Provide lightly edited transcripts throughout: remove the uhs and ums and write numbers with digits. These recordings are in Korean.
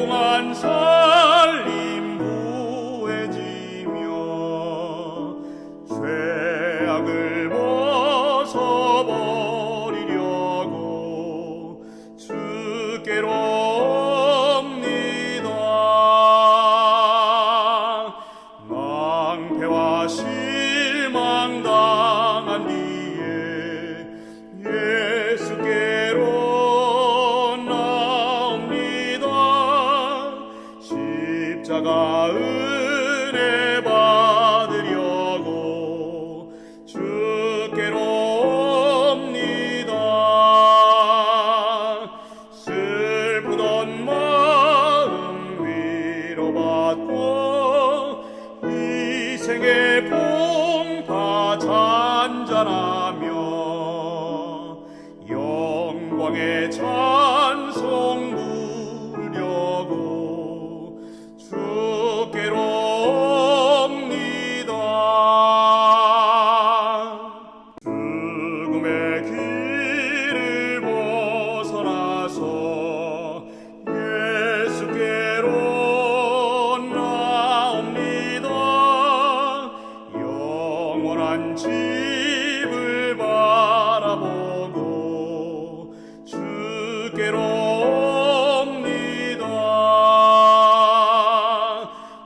무궁한 살림 구해지며 죄악을 벗어버리려고 주께로 옵니다. 낭패와 실망 당한 뒤에 예수께로 나옵니다. 십자가 은혜 받으려고 주께로 옵니다. 슬프던 마음 위로받고 이 생의 풍파 잔잔하며 영광의 찬송 부르려고 주께로 옵니다. 죽음의 길을 벗어나서 예수께로 나옵니다. 영원한 집을 바라보고 주께로 옵니다.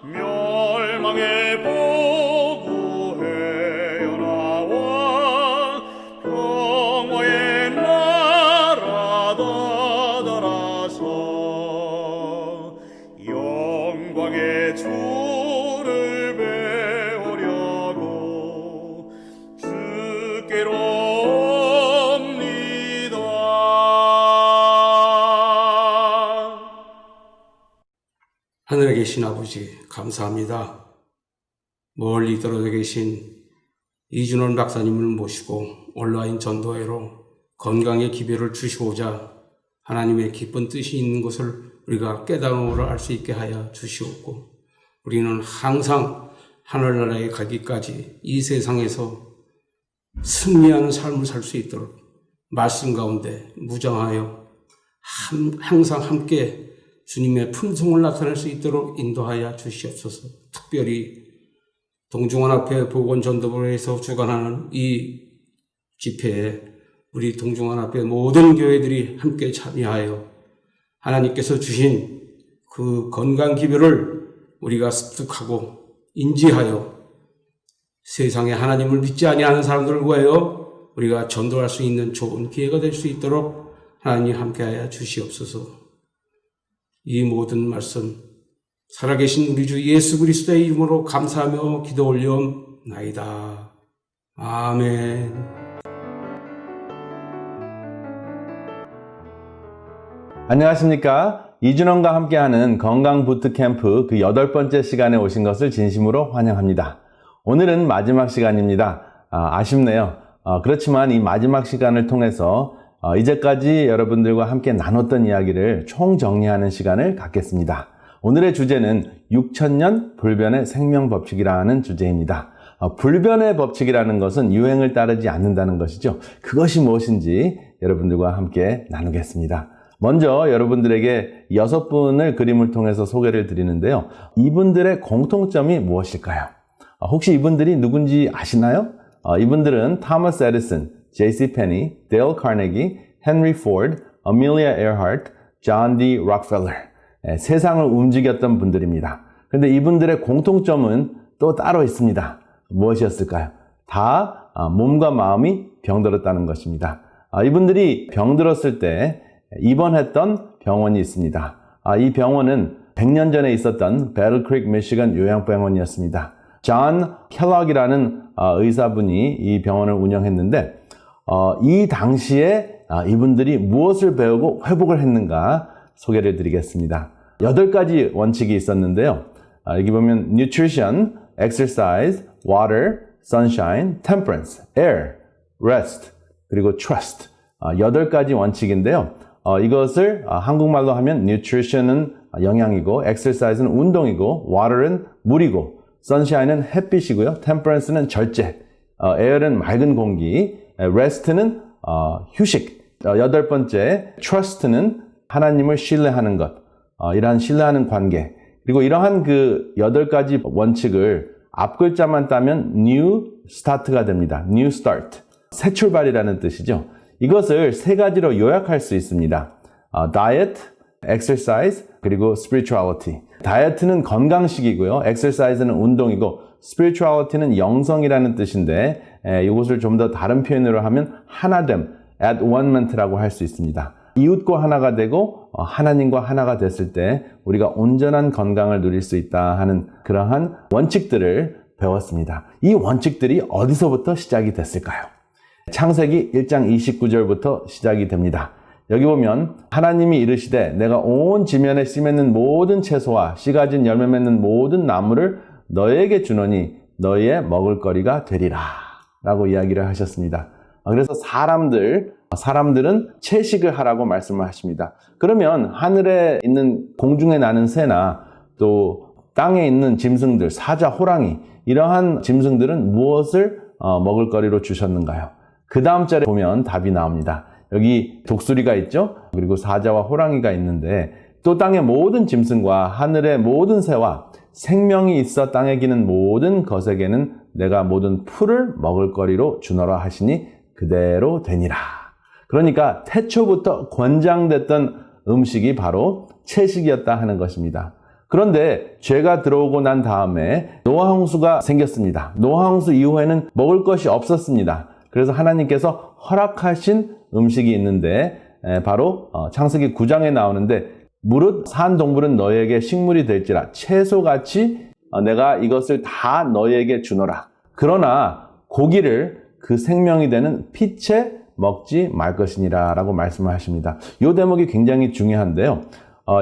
멸망의 보고 헤어나와 평화의 나라 다다라서 영광의 주를 배우려고 주께로 옵니다. 하늘에 계신 아버지 감사합니다. 멀리 떨어져 계신 이준원 박사님을 모시고 온라인 전도회로 건강의 기별을 주시고자 하나님의 기쁜 뜻이 있는 것을 우리가 깨달음으로 알 수 있게 하여 주시옵고, 우리는 항상 하늘나라에 가기까지 이 세상에서 승리하는 삶을 살 수 있도록 말씀 가운데 무장하여 항상 함께 주님의 품성을 나타낼 수 있도록 인도하여 주시옵소서. 특별히 동중원합회 보건전도부에서 주관하는 이 집회에 우리 동중원합회 모든 교회들이 함께 참여하여 하나님께서 주신 그 건강 기별을 우리가 습득하고 인지하여 세상에 하나님을 믿지 아니하는 사람들을 구하여 우리가 전도할 수 있는 좋은 기회가 될 수 있도록 하나님 함께하여 주시옵소서. 이 모든 말씀 살아계신 우리 주 예수 그리스도의 이름으로 감사하며 기도 올려옵나이다. 아멘. 안녕하십니까. 이준원과 함께하는 건강 부트캠프 그 8번째 시간에 오신 것을 진심으로 환영합니다. 오늘은 마지막 시간입니다. 아쉽네요. 그렇지만 이 마지막 시간을 통해서 이제까지 여러분들과 함께 나눴던 이야기를 총정리하는 시간을 갖겠습니다. 오늘의 주제는 6000년 불변의 생명법칙이라는 주제입니다. 불변의 법칙이라는 것은 유행을 따르지 않는다는 것이죠. 그것이 무엇인지 여러분들과 함께 나누겠습니다. 먼저 여러분들에게 6분을 그림을 통해서 소개를 드리는데요. 이분들의 공통점이 무엇일까요? 혹시 이분들이 누군지 아시나요? 이분들은 토마스 에디슨, J.C. 페니, 데일 카네기, 헨리 포드, 아밀리아 에어하트, 존 디 록펠러, 세상을 움직였던 분들입니다. 그런데 이분들의 공통점은 또 따로 있습니다. 무엇이었을까요? 다 몸과 마음이 병들었다는 것입니다. 이분들이 병들었을 때 입원했던 병원이 있습니다. 이 병원은 100년 전에 있었던 배틀크릭 미시건 요양병원이었습니다. 존 켈럭이라는 의사분이 이 병원을 운영했는데 이 당시에 이분들이 무엇을 배우고 회복을 했는가 소개를 드리겠습니다. 8가지 원칙이 있었는데요. 여기 보면 nutrition, exercise, water, sunshine, temperance, air, rest, 그리고 trust 8가지 원칙인데요. 이것을 한국말로 하면 nutrition은 영양이고, exercise는 운동이고, water는 물이고, sunshine은 햇빛이고요, temperance는 절제, air은 맑은 공기, rest는 휴식, 8번째 trust는 하나님을 신뢰하는 것, 이러한 신뢰하는 관계, 그리고 이러한 그 8가지 원칙을 앞글자만 따면 new start가 됩니다. new start. 새 출발이라는 뜻이죠. 이것을 3가지로 요약할 수 있습니다. diet, exercise, 그리고 spirituality. 다이어트는 건강식이고요. exercise는 운동이고 spirituality는 영성이라는 뜻인데 이것을 좀 더 다른 표현으로 하면 하나됨, at onement라고 할 수 있습니다. 이웃과 하나가 되고 하나님과 하나가 됐을 때 우리가 온전한 건강을 누릴 수 있다 하는 그러한 원칙들을 배웠습니다. 이 원칙들이 어디서부터 시작이 됐을까요? 창세기 1장 29절부터 시작이 됩니다. 여기 보면 하나님이 이르시되 내가 온 지면에 씨 맺는 모든 채소와 씨 가진 열매 맺는 모든 나무를 너에게 주노니 너희의 먹을거리가 되리라 라고 이야기를 하셨습니다. 그래서 사람들은 채식을 하라고 말씀을 하십니다. 그러면 하늘에 있는 공중에 나는 새나 또 땅에 있는 짐승들, 사자, 호랑이 이러한 짐승들은 무엇을 먹을거리로 주셨는가요? 그 다음 절에 보면 답이 나옵니다. 여기 독수리가 있죠? 그리고 사자와 호랑이가 있는데 또 땅의 모든 짐승과 하늘의 모든 새와 생명이 있어 땅에 기는 모든 것에게는 내가 모든 풀을 먹을거리로 주노라 하시니 그대로 되니라. 그러니까 태초부터 권장됐던 음식이 바로 채식이었다 하는 것입니다. 그런데 죄가 들어오고 난 다음에 노아 홍수가 생겼습니다. 노아 홍수 이후에는 먹을 것이 없었습니다. 그래서 하나님께서 허락하신 음식이 있는데 바로 창세기 9장에 나오는데 무릇 산 동물은 너희에게 식물이 될지라 채소같이 내가 이것을 다 너희에게 주노라. 그러나 고기를 그 생명이 되는 피채 먹지 말 것이니라 라고 말씀을 하십니다. 이 대목이 굉장히 중요한데요.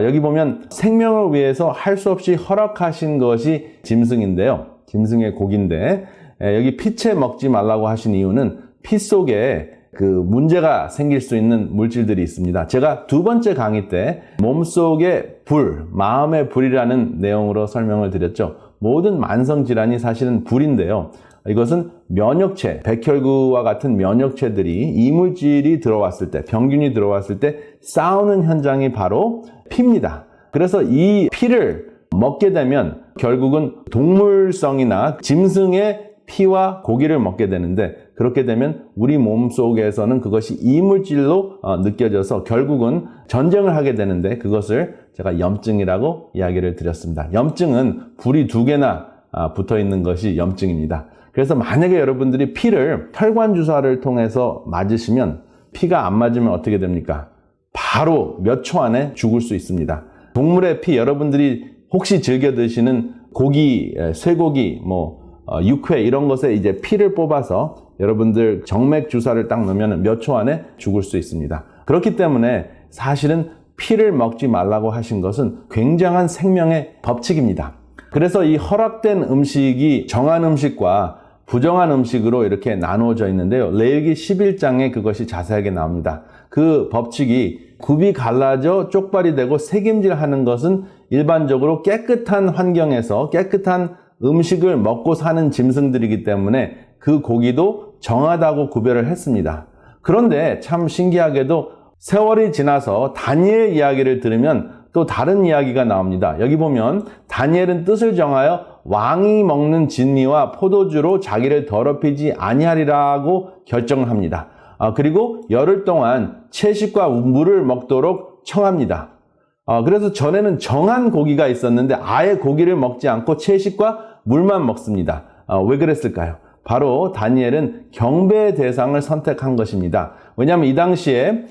여기 보면 생명을 위해서 할 수 없이 허락하신 것이 짐승인데요. 짐승의 고기인데 여기 피채 먹지 말라고 하신 이유는 피 속에 그 문제가 생길 수 있는 물질들이 있습니다. 제가 2번째 강의 때 몸속의 불, 마음의 불이라는 내용으로 설명을 드렸죠. 모든 만성질환이 사실은 불인데요. 이것은 면역체, 백혈구와 같은 면역체들이 이물질이 들어왔을 때, 병균이 들어왔을 때 싸우는 현장이 바로 피입니다. 그래서 이 피를 먹게 되면 결국은 동물성이나 짐승의 피와 고기를 먹게 되는데 그렇게 되면 우리 몸속에서는 그것이 이물질로 느껴져서 결국은 전쟁을 하게 되는데 그것을 제가 염증이라고 이야기를 드렸습니다. 염증은 불이 2개나 붙어 있는 것이 염증입니다. 그래서 만약에 여러분들이 피를 혈관 주사를 통해서 맞으시면 피가 안 맞으면 어떻게 됩니까? 바로 몇 초 안에 죽을 수 있습니다. 동물의 피 여러분들이 혹시 즐겨 드시는 고기, 쇠고기, 육회 이런 것에 이제 피를 뽑아서 여러분들 정맥 주사를 딱 넣으면 몇 초 안에 죽을 수 있습니다. 그렇기 때문에 사실은 피를 먹지 말라고 하신 것은 굉장한 생명의 법칙입니다. 그래서 이 허락된 음식이 정한 음식과 부정한 음식으로 이렇게 나누어져 있는데요. 레위기 11장에 그것이 자세하게 나옵니다. 그 법칙이 굽이 갈라져 쪽발이 되고 새김질하는 것은 일반적으로 깨끗한 환경에서 깨끗한 음식을 먹고 사는 짐승들이기 때문에 그 고기도 정하다고 구별을 했습니다. 그런데 참 신기하게도 세월이 지나서 다니엘 이야기를 들으면 또 다른 이야기가 나옵니다. 여기 보면 다니엘은 뜻을 정하여 왕이 먹는 진미와 포도주로 자기를 더럽히지 아니하리라고 결정을 합니다. 그리고 열흘 동안 채식과 물을 먹도록 청합니다. 그래서 전에는 정한 고기가 있었는데 아예 고기를 먹지 않고 채식과 물만 먹습니다. 왜 그랬을까요? 바로 다니엘은 경배의 대상을 선택한 것입니다. 왜냐하면 이 당시에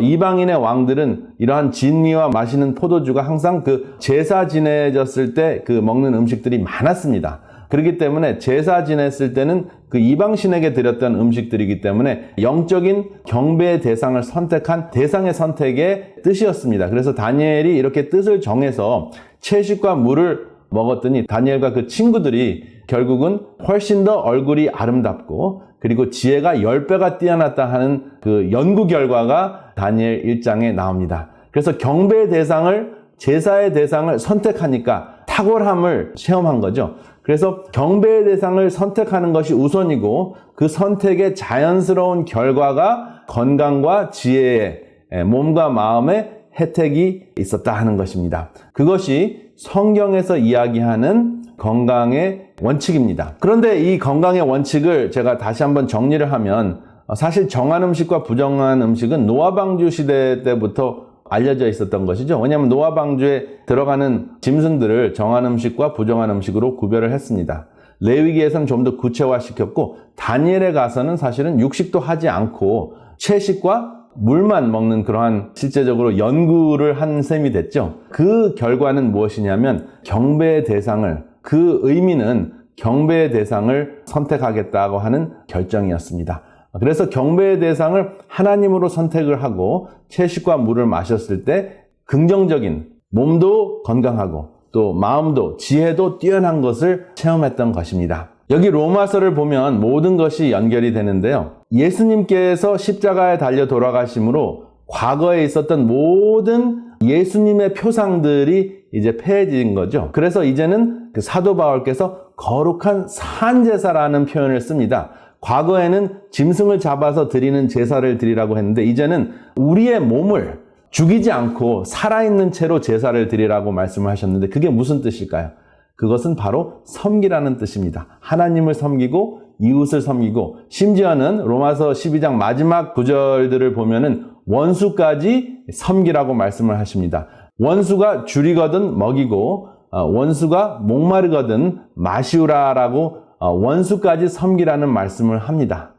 이방인의 왕들은 이러한 진미와 마시는 포도주가 항상 그 제사 지내졌을 때 그 먹는 음식들이 많았습니다. 그렇기 때문에 제사 지냈을 때는 그 이방신에게 드렸던 음식들이기 때문에 영적인 경배의 대상을 선택한 대상의 선택의 뜻이었습니다. 그래서 다니엘이 이렇게 뜻을 정해서 채식과 물을 먹었더니 다니엘과 그 친구들이 결국은 훨씬 더 얼굴이 아름답고 그리고 지혜가 10배가 뛰어났다 하는 그 연구 결과가 다니엘 1장에 나옵니다. 그래서 경배의 대상을, 제사의 대상을 선택하니까 탁월함을 체험한 거죠. 그래서 경배의 대상을 선택하는 것이 우선이고 그 선택의 자연스러운 결과가 건강과 지혜의 몸과 마음의 혜택이 있었다 하는 것입니다. 그것이 성경에서 이야기하는 건강의 원칙입니다. 그런데 이 건강의 원칙을 제가 다시 한번 정리를 하면 사실 정한 음식과 부정한 음식은 노아 방주 시대 때부터 알려져 있었던 것이죠. 왜냐하면 노아 방주에 들어가는 짐승들을 정한 음식과 부정한 음식으로 구별을 했습니다. 레위기에서는 좀 더 구체화시켰고 다니엘에 가서는 사실은 육식도 하지 않고 채식과 물만 먹는 그러한 실제적으로 연구를 한 셈이 됐죠. 그 결과는 무엇이냐면 경배의 대상을, 그 의미는 경배의 대상을 선택하겠다고 하는 결정이었습니다. 그래서 경배의 대상을 하나님으로 선택을 하고 채식과 물을 마셨을 때 긍정적인 몸도 건강하고 또 마음도 지혜도 뛰어난 것을 체험했던 것입니다. 여기 로마서를 보면 모든 것이 연결이 되는데요. 예수님께서 십자가에 달려 돌아가심으로 과거에 있었던 모든 예수님의 표상들이 이제 폐해진 거죠. 그래서 이제는 그 사도 바울께서 거룩한 산제사라는 표현을 씁니다. 과거에는 짐승을 잡아서 드리는 제사를 드리라고 했는데 이제는 우리의 몸을 죽이지 않고 살아있는 채로 제사를 드리라고 말씀을 하셨는데 그게 무슨 뜻일까요? 그것은 바로 섬기라는 뜻입니다. 하나님을 섬기고 이웃을 섬기고 심지어는 로마서 12장 마지막 구절들을 보면은 원수까지 섬기라고 말씀을 하십니다. 원수가 줄이거든 먹이고 원수가 목마르거든 마시우라라고 원수까지 섬기라는 말씀을 합니다.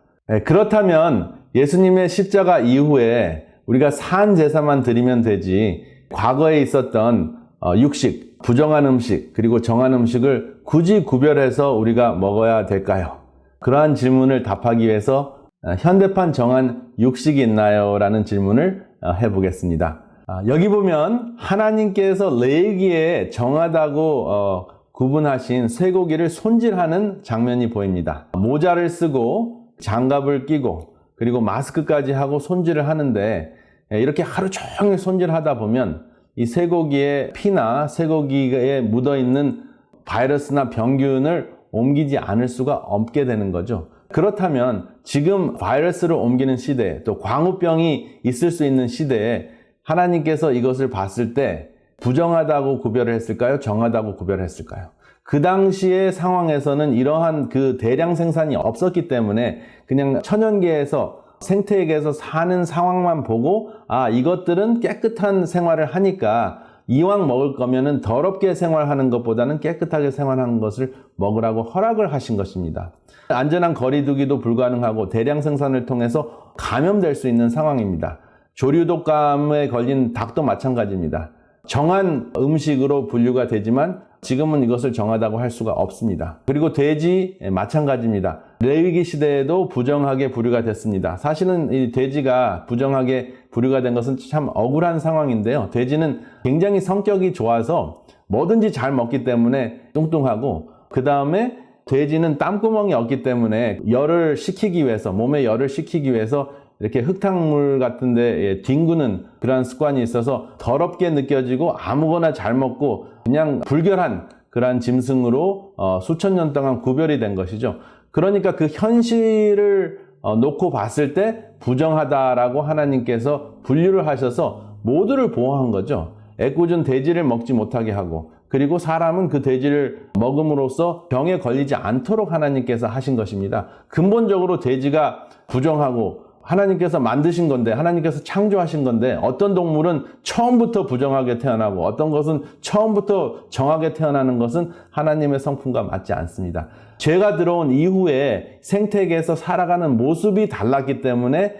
그렇다면 예수님의 십자가 이후에 우리가 산 제사만 드리면 되지 과거에 있었던 육식, 부정한 음식, 그리고 정한 음식을 굳이 구별해서 우리가 먹어야 될까요? 그러한 질문을 답하기 위해서 현대판 정한 육식이 있나요? 라는 질문을 해보겠습니다. 여기 보면 하나님께서 레위기에 정하다고 구분하신 쇠고기를 손질하는 장면이 보입니다. 모자를 쓰고 장갑을 끼고 그리고 마스크까지 하고 손질을 하는데 이렇게 하루 종일 손질하다 보면 이 쇠고기의 피나 쇠고기에 묻어있는 바이러스나 병균을 옮기지 않을 수가 없게 되는 거죠. 그렇다면 지금 바이러스를 옮기는 시대, 또 광우병이 있을 수 있는 시대에 하나님께서 이것을 봤을 때 부정하다고 구별을 했을까요? 정하다고 구별을 했을까요? 그 당시의 상황에서는 이러한 그 대량 생산이 없었기 때문에 그냥 천연계에서 생태계에서 사는 상황만 보고 이것들은 깨끗한 생활을 하니까 이왕 먹을 거면은 더럽게 생활하는 것보다는 깨끗하게 생활하는 것을 먹으라고 허락을 하신 것입니다. 안전한 거리두기도 불가능하고 대량 생산을 통해서 감염될 수 있는 상황입니다. 조류독감에 걸린 닭도 마찬가지입니다. 정한 음식으로 분류가 되지만 지금은 이것을 정하다고 할 수가 없습니다. 그리고 돼지 마찬가지입니다. 레위기 시대에도 부정하게 분류가 됐습니다. 사실은 이 돼지가 부정하게 분류가 된 것은 참 억울한 상황인데요. 돼지는 굉장히 성격이 좋아서 뭐든지 잘 먹기 때문에 뚱뚱하고 그 다음에 돼지는 땀구멍이 없기 때문에 열을 식히기 위해서 몸에 열을 식히기 위해서 이렇게 흙탕물 같은데 뒹구는 그런 습관이 있어서 더럽게 느껴지고 아무거나 잘 먹고 그냥 불결한 그런 짐승으로 수천 년 동안 구별이 된 것이죠. 그러니까 그 현실을 놓고 봤을 때 부정하다라고 하나님께서 분류를 하셔서 모두를 보호한 거죠. 애꿎은 돼지를 먹지 못하게 하고 그리고 사람은 그 돼지를 먹음으로써 병에 걸리지 않도록 하나님께서 하신 것입니다. 근본적으로 돼지가 부정하고 하나님께서 만드신 건데 하나님께서 창조하신 건데 어떤 동물은 처음부터 부정하게 태어나고 어떤 것은 처음부터 정하게 태어나는 것은 하나님의 성품과 맞지 않습니다. 죄가 들어온 이후에 생태계에서 살아가는 모습이 달랐기 때문에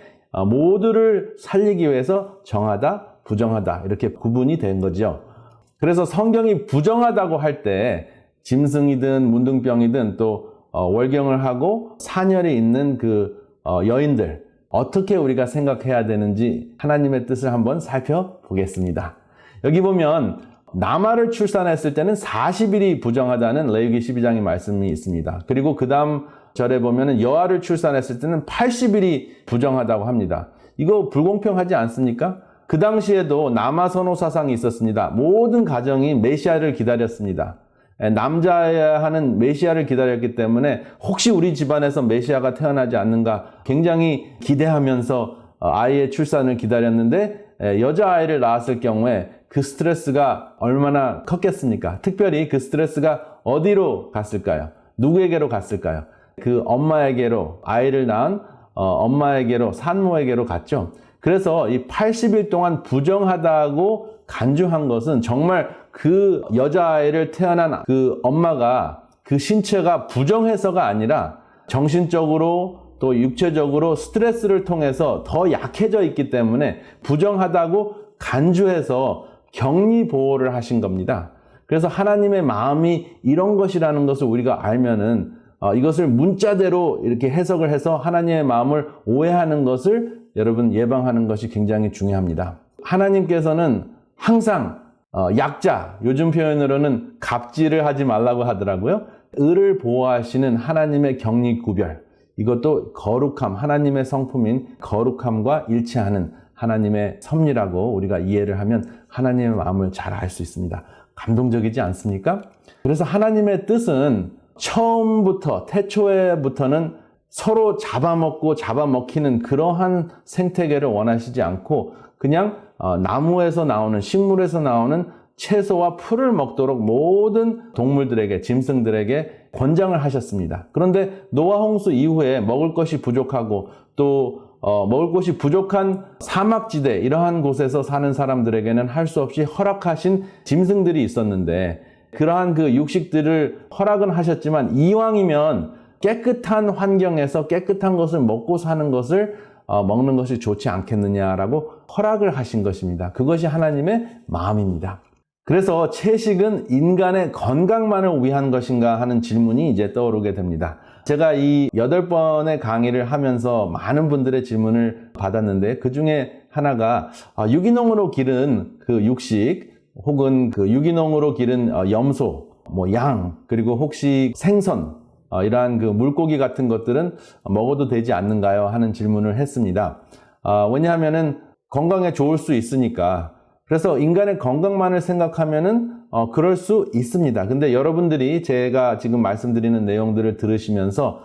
모두를 살리기 위해서 정하다, 부정하다 이렇게 구분이 된 거죠. 그래서 성경이 부정하다고 할 때 짐승이든 문둥병이든 또 월경을 하고 산열이 있는 그 여인들 어떻게 우리가 생각해야 되는지 하나님의 뜻을 한번 살펴보겠습니다. 여기 보면 남아를 출산했을 때는 40일이 부정하다는 레위기 12장의 말씀이 있습니다. 그리고 그 다음 절에 보면 여아를 출산했을 때는 80일이 부정하다고 합니다. 이거 불공평하지 않습니까? 그 당시에도 남아 선호 사상이 있었습니다. 모든 가정이 메시아를 기다렸습니다. 남자여야 하는 메시아를 기다렸기 때문에 혹시 우리 집안에서 메시아가 태어나지 않는가 굉장히 기대하면서 아이의 출산을 기다렸는데 여자아이를 낳았을 경우에 그 스트레스가 얼마나 컸겠습니까? 특별히 그 스트레스가 어디로 갔을까요? 누구에게로 갔을까요? 그 엄마에게로, 아이를 낳은 엄마에게로, 산모에게로 갔죠. 그래서 이 80일 동안 부정하다고 간주한 것은 정말 그 여자아이를 태어난 그 엄마가 그 신체가 부정해서가 아니라 정신적으로 또 육체적으로 스트레스를 통해서 더 약해져 있기 때문에 부정하다고 간주해서 격리 보호를 하신 겁니다. 그래서 하나님의 마음이 이런 것이라는 것을 우리가 알면은 이것을 문자대로 이렇게 해석을 해서 하나님의 마음을 오해하는 것을 여러분 예방하는 것이 굉장히 중요합니다. 하나님께서는 항상 약자, 요즘 표현으로는 갑질을 하지 말라고 하더라고요. 을을 보호하시는 하나님의 격리 구별, 이것도 거룩함, 하나님의 성품인 거룩함과 일치하는 하나님의 섭리라고 우리가 이해를 하면 하나님의 마음을 잘 알 수 있습니다. 감동적이지 않습니까? 그래서 하나님의 뜻은 처음부터, 태초에부터는 서로 잡아먹고 잡아먹히는 그러한 생태계를 원하시지 않고 그냥 나무에서 나오는, 식물에서 나오는 채소와 풀을 먹도록 모든 동물들에게, 짐승들에게 권장을 하셨습니다. 그런데 노아 홍수 이후에 먹을 것이 부족하고 또 먹을 것이 부족한 사막지대, 이러한 곳에서 사는 사람들에게는 할 수 없이 허락하신 짐승들이 있었는데 그러한 그 육식들을 허락은 하셨지만 이왕이면 깨끗한 환경에서 깨끗한 것을 먹고 사는 것을 먹는 것이 좋지 않겠느냐라고 허락을 하신 것입니다. 그것이 하나님의 마음입니다. 그래서 채식은 인간의 건강만을 위한 것인가 하는 질문이 이제 떠오르게 됩니다. 제가 이 8번의 강의를 하면서 많은 분들의 질문을 받았는데 그 중에 하나가 유기농으로 기른 그 육식 혹은 그 유기농으로 기른 염소, 양, 그리고 혹시 생선, 이러한 그 물고기 같은 것들은 먹어도 되지 않는가요? 하는 질문을 했습니다. 왜냐하면은 건강에 좋을 수 있으니까. 그래서 인간의 건강만을 생각하면은 그럴 수 있습니다. 근데 여러분들이 제가 지금 말씀드리는 내용들을 들으시면서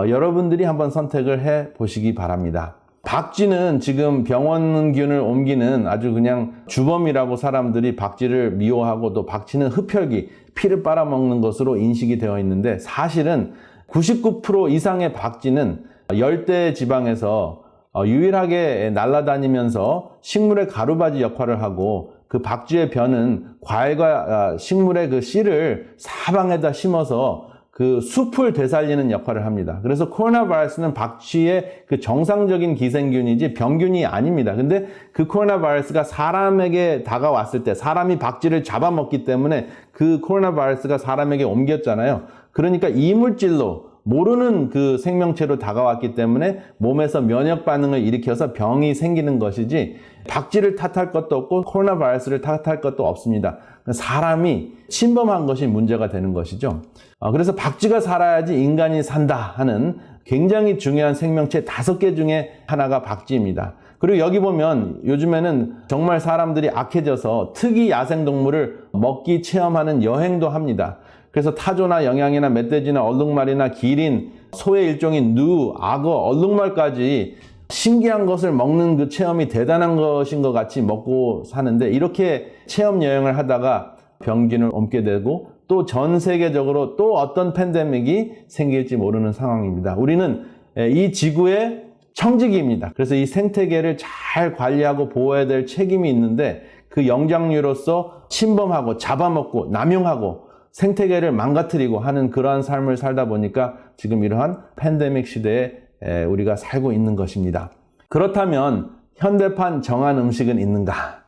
여러분들이 한번 선택을 해 보시기 바랍니다. 박쥐는 지금 병원균을 옮기는 아주 그냥 주범이라고 사람들이 박쥐를 미워하고 또 박쥐는 흡혈귀, 피를 빨아먹는 것으로 인식이 되어 있는데 사실은 99% 이상의 박쥐는 열대 지방에서 유일하게 날아다니면서 식물의 가루바지 역할을 하고 그 박쥐의 벼는 과일과 식물의 그 씨를 사방에다 심어서 그 숲을 되살리는 역할을 합니다. 그래서 코로나 바이러스는 박쥐의 그 정상적인 기생균이지 병균이 아닙니다. 근데 그 코로나 바이러스가 사람에게 다가왔을 때 사람이 박쥐를 잡아먹기 때문에 그 코로나 바이러스가 사람에게 옮겼잖아요. 그러니까 이물질로 모르는 그 생명체로 다가왔기 때문에 몸에서 면역 반응을 일으켜서 병이 생기는 것이지 박쥐를 탓할 것도 없고 코로나 바이러스를 탓할 것도 없습니다. 사람이 침범한 것이 문제가 되는 것이죠. 그래서 박쥐가 살아야지 인간이 산다 하는 굉장히 중요한 생명체 5개 중에 하나가 박쥐입니다. 그리고 여기 보면 요즘에는 정말 사람들이 악해져서 특이 야생동물을 먹기 체험하는 여행도 합니다. 그래서 타조나 영양이나 멧돼지나 얼룩말이나 기린, 소의 일종인 누, 악어, 얼룩말까지 신기한 것을 먹는 그 체험이 대단한 것인 것 같이 먹고 사는데 이렇게 체험 여행을 하다가 병균을 옮게 되고 또 전 세계적으로 또 어떤 팬데믹이 생길지 모르는 상황입니다. 우리는 이 지구의 청지기입니다. 그래서 이 생태계를 잘 관리하고 보호해야 될 책임이 있는데 그 영장류로서 침범하고 잡아먹고 남용하고 생태계를 망가뜨리고 하는 그러한 삶을 살다 보니까 지금 이러한 팬데믹 시대에 우리가 살고 있는 것입니다. 그렇다면 현대판 정한 음식은 있는가?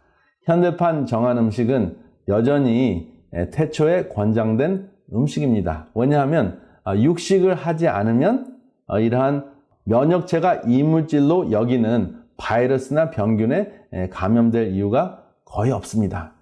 현대판 정한 음식은 여전히 태초에 권장된 음식입니다. 왜냐하면 육식을 하지 않으면 이러한 면역체가 이물질로 여기는 바이러스나 병균에 감염될 이유가 거의 없습니다.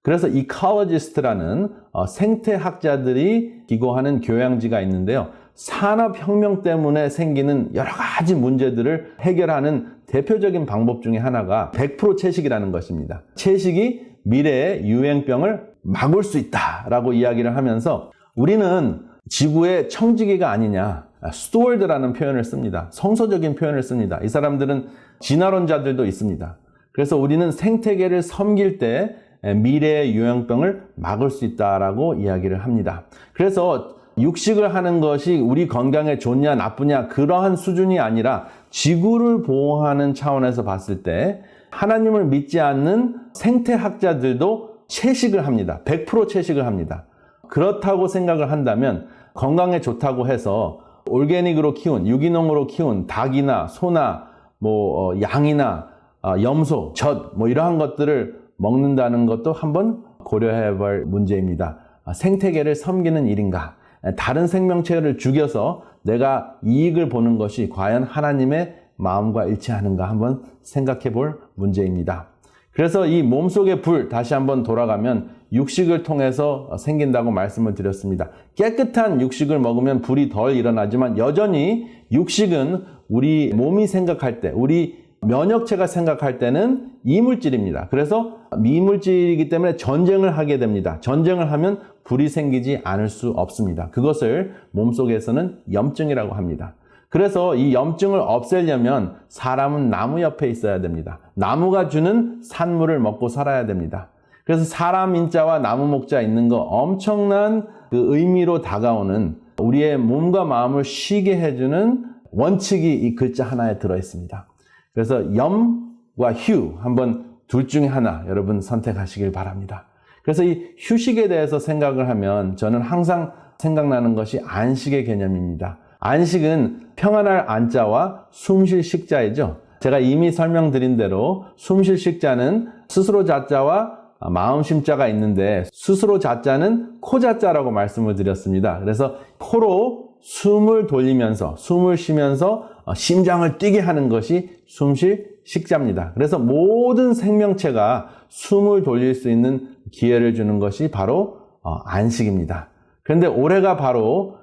그래서 이콜로지스트라는 생태학자들이 기고하는 교양지가 있는데요. 산업혁명 때문에 생기는 여러 가지 문제들을 해결하는 대표적인 방법 중에 하나가 100% 채식이라는 것입니다. 채식이 미래의 유행병을 막을 수 있다라고 이야기를 하면서 우리는 지구의 청지기가 아니냐, 스튜어드라는 표현을 씁니다. 성서적인 표현을 씁니다. 이 사람들은 진화론자들도 있습니다. 그래서 우리는 생태계를 섬길 때 미래의 요양병을 막을 수 있다라고 이야기를 합니다. 그래서 육식을 하는 것이 우리 건강에 좋냐 나쁘냐 그러한 수준이 아니라 지구를 보호하는 차원에서 봤을 때 하나님을 믿지 않는 생태학자들도 채식을 합니다. 100% 채식을 합니다. 그렇다고 생각을 한다면 건강에 좋다고 해서 올게닉으로 키운, 유기농으로 키운 닭이나 소나 양이나 염소, 젖 이러한 것들을 먹는다는 것도 한번 고려해 볼 문제입니다. 생태계를 섬기는 일인가? 다른 생명체를 죽여서 내가 이익을 보는 것이 과연 하나님의 마음과 일치하는가 한번 생각해 볼 문제입니다. 그래서 이 몸속의 불, 다시 한번 돌아가면 육식을 통해서 생긴다고 말씀을 드렸습니다. 깨끗한 육식을 먹으면 불이 덜 일어나지만 여전히 육식은 우리 몸이 생각할 때, 우리 면역체가 생각할 때는 이물질입니다. 그래서 이물질이기 때문에 전쟁을 하게 됩니다. 전쟁을 하면 불이 생기지 않을 수 없습니다. 그것을 몸속에서는 염증이라고 합니다. 그래서 이 염증을 없애려면 사람은 나무 옆에 있어야 됩니다. 나무가 주는 산물을 먹고 살아야 됩니다. 그래서 사람 인자와 나무 목자 있는 거 엄청난 그 의미로 다가오는 우리의 몸과 마음을 쉬게 해주는 원칙이 이 글자 하나에 들어 있습니다. 그래서 염과 휴 한번 둘 중에 하나 여러분 선택하시길 바랍니다. 그래서 이 휴식에 대해서 생각을 하면 저는 항상 생각나는 것이 안식의 개념입니다. 안식은 평안할 안자와 숨쉴 식자이죠. 제가 이미 설명드린 대로 숨쉴 식자는 스스로 자자와 마음 심자가 있는데 스스로 자자는 코 자자라고 말씀을 드렸습니다. 그래서 코로 숨을 돌리면서 숨을 쉬면서 심장을 뛰게 하는 것이 숨쉴 식자입니다. 그래서 모든 생명체가 숨을 돌릴 수 있는 기회를 주는 것이 바로 안식입니다. 그런데 올해가 바로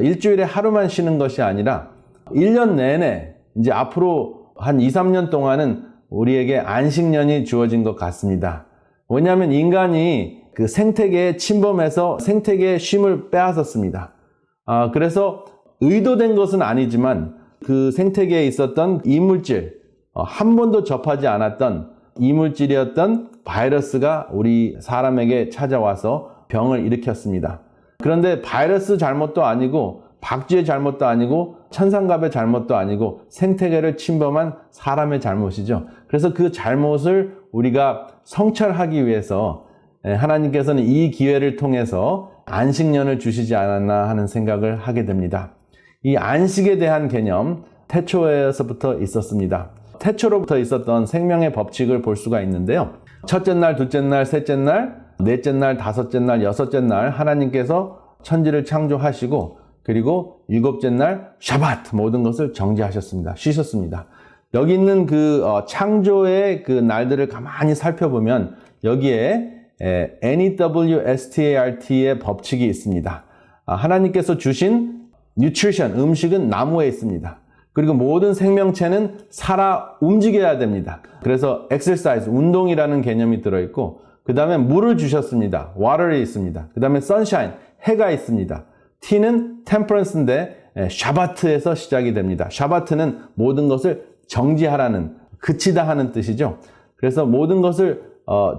일주일에 하루만 쉬는 것이 아니라 1년 내내 이제 앞으로 한 2, 3년 동안은 우리에게 안식년이 주어진 것 같습니다. 왜냐하면 인간이 그 생태계에 침범해서 생태계의 쉼을 빼앗았습니다. 그래서 의도된 것은 아니지만 그 생태계에 있었던 이물질, 한 번도 접하지 않았던 이물질이었던 바이러스가 우리 사람에게 찾아와서 병을 일으켰습니다. 그런데 바이러스 잘못도 아니고 박쥐의 잘못도 아니고 천상갑의 잘못도 아니고 생태계를 침범한 사람의 잘못이죠. 그래서 그 잘못을 우리가 성찰하기 위해서 하나님께서는 이 기회를 통해서 안식년을 주시지 않았나 하는 생각을 하게 됩니다. 이 안식에 대한 개념 태초에서부터 있었습니다. 태초로부터 있었던 생명의 법칙을 볼 수가 있는데요. 첫째 날, 둘째 날, 셋째 날, 넷째 날, 다섯째 날, 여섯째 날 하나님께서 천지를 창조하시고 그리고 일곱째 날 샤밧 모든 것을 정지하셨습니다. 쉬셨습니다. 여기 있는 그 창조의 그 날들을 가만히 살펴보면 여기에 NEWSTART의 법칙이 있습니다. 하나님께서 주신 nutrition, 음식은 나무에 있습니다. 그리고 모든 생명체는 살아 움직여야 됩니다. 그래서 exercise, 운동이라는 개념이 들어있고 그 다음에 물을 주셨습니다. water이 있습니다. 그 다음에 sunshine, 해가 있습니다. T는 temperance인데 샤바트에서 시작이 됩니다. 샤바트는 모든 것을 정지하라는, 그치다 하는 뜻이죠. 그래서 모든 것을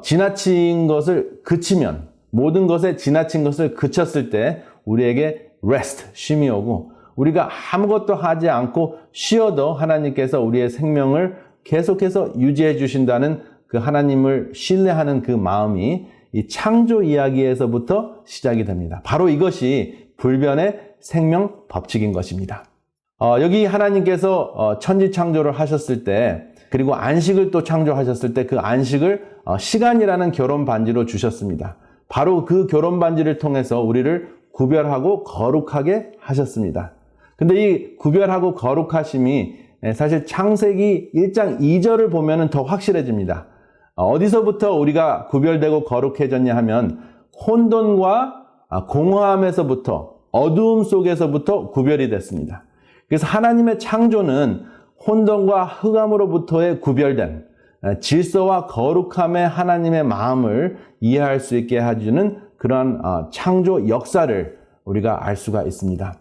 지나친 것을 그치면, 모든 것에 지나친 것을 그쳤을 때 우리에게 rest, 쉼이 오고 우리가 아무것도 하지 않고 쉬어도 하나님께서 우리의 생명을 계속해서 유지해 주신다는 그 하나님을 신뢰하는 그 마음이 이 창조 이야기에서부터 시작이 됩니다. 바로 이것이 불변의 생명 법칙인 것입니다. 여기 하나님께서 천지 창조를 하셨을 때 그리고 안식을 또 창조하셨을 때 그 안식을 시간이라는 결혼 반지로 주셨습니다. 바로 그 결혼 반지를 통해서 우리를 구별하고 거룩하게 하셨습니다. 근데 이 구별하고 거룩하심이 사실 창세기 1장 2절을 보면 더 확실해집니다. 어디서부터 우리가 구별되고 거룩해졌냐 하면 혼돈과 공허함에서부터 어두움 속에서부터 구별이 됐습니다. 그래서 하나님의 창조는 혼돈과 흑암으로부터의 구별된 질서와 거룩함의 하나님의 마음을 이해할 수 있게 해주는 그러한 창조 역사를 우리가 알 수가 있습니다.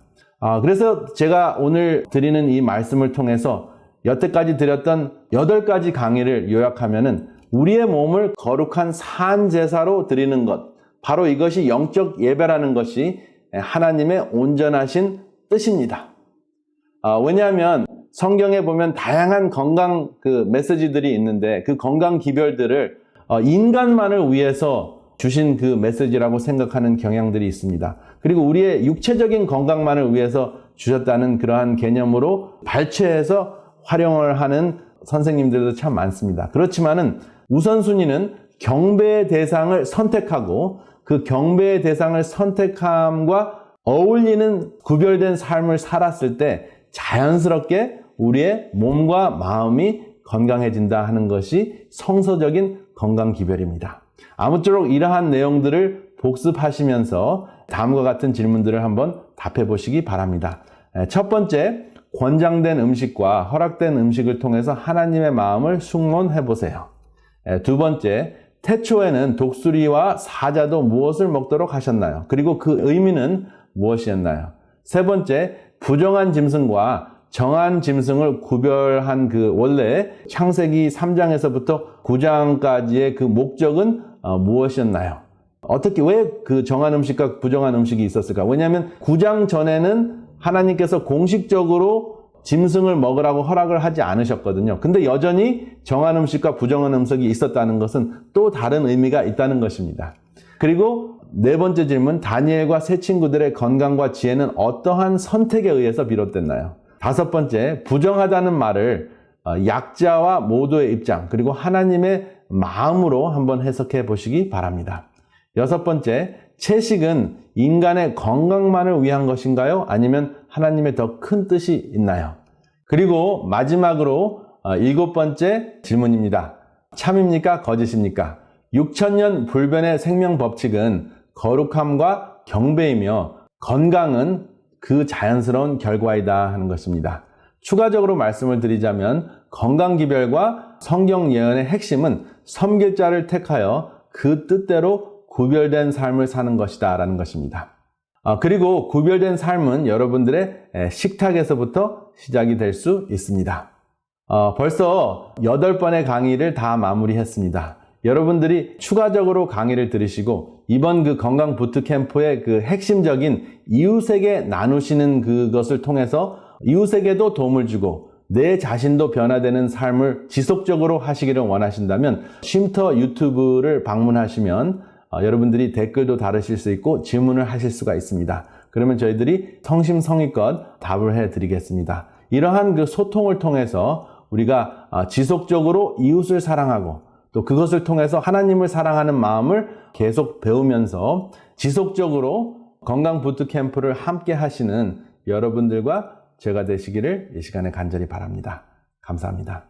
그래서 제가 오늘 드리는 이 말씀을 통해서 여태까지 드렸던 8가지 강의를 요약하면은 우리의 몸을 거룩한 산 제사로 드리는 것, 바로 이것이 영적 예배라는 것이 하나님의 온전하신 뜻입니다. 왜냐하면 성경에 보면 다양한 건강 메시지들이 있는데 그 건강 기별들을 인간만을 위해서 주신 그 메시지라고 생각하는 경향들이 있습니다. 그리고 우리의 육체적인 건강만을 위해서 주셨다는 그러한 개념으로 발췌해서 활용을 하는 선생님들도 참 많습니다. 그렇지만은 우선순위는 경배의 대상을 선택하고 그 경배의 대상을 선택함과 어울리는 구별된 삶을 살았을 때 자연스럽게 우리의 몸과 마음이 건강해진다 하는 것이 성서적인 건강 기별입니다. 아무쪼록 이러한 내용들을 복습하시면서 다음과 같은 질문들을 한번 답해 보시기 바랍니다. 첫 번째, 권장된 음식과 허락된 음식을 통해서 하나님의 마음을 숙론해 보세요. 두 번째, 태초에는 독수리와 사자도 무엇을 먹도록 하셨나요? 그리고 그 의미는 무엇이었나요? 세 번째, 부정한 짐승과 정한 짐승을 구별한 그 원래 창세기 3장에서부터 9장까지의 그 목적은 무엇이었나요? 어떻게, 왜 그 정한 음식과 부정한 음식이 있었을까? 왜냐하면 9장 전에는 하나님께서 공식적으로 짐승을 먹으라고 허락을 하지 않으셨거든요. 근데 여전히 정한 음식과 부정한 음식이 있었다는 것은 또 다른 의미가 있다는 것입니다. 그리고 네 번째 질문, 다니엘과 세 친구들의 건강과 지혜는 어떠한 선택에 의해서 비롯됐나요? 다섯 번째, 부정하다는 말을 약자와 모두의 입장, 그리고 하나님의 마음으로 한번 해석해 보시기 바랍니다. 여섯 번째, 채식은 인간의 건강만을 위한 것인가요? 아니면 하나님의 더 큰 뜻이 있나요? 그리고 마지막으로 일곱 번째 질문입니다. 참입니까? 거짓입니까? 6000년 불변의 생명 법칙은 거룩함과 경배이며 건강은 그 자연스러운 결과이다 하는 것입니다. 추가적으로 말씀을 드리자면 건강기별과 성경 예언의 핵심은 섬길 자를 택하여 그 뜻대로 구별된 삶을 사는 것이다 라는 것입니다. 그리고 구별된 삶은 여러분들의 식탁에서부터 시작이 될 수 있습니다. 벌써 8번의 강의를 다 마무리했습니다. 여러분들이 추가적으로 강의를 들으시고 이번 그 건강 부트캠프의 그 핵심적인 이웃에게 나누시는 그것을 통해서 이웃에게도 도움을 주고 내 자신도 변화되는 삶을 지속적으로 하시기를 원하신다면 쉼터 유튜브를 방문하시면 여러분들이 댓글도 달으실 수 있고 질문을 하실 수가 있습니다. 그러면 저희들이 성심성의껏 답을 해드리겠습니다. 이러한 그 소통을 통해서 우리가 지속적으로 이웃을 사랑하고 또 그것을 통해서 하나님을 사랑하는 마음을 계속 배우면서 지속적으로 건강 부트캠프를 함께 하시는 여러분들과 제가 되시기를 이 시간에 간절히 바랍니다. 감사합니다.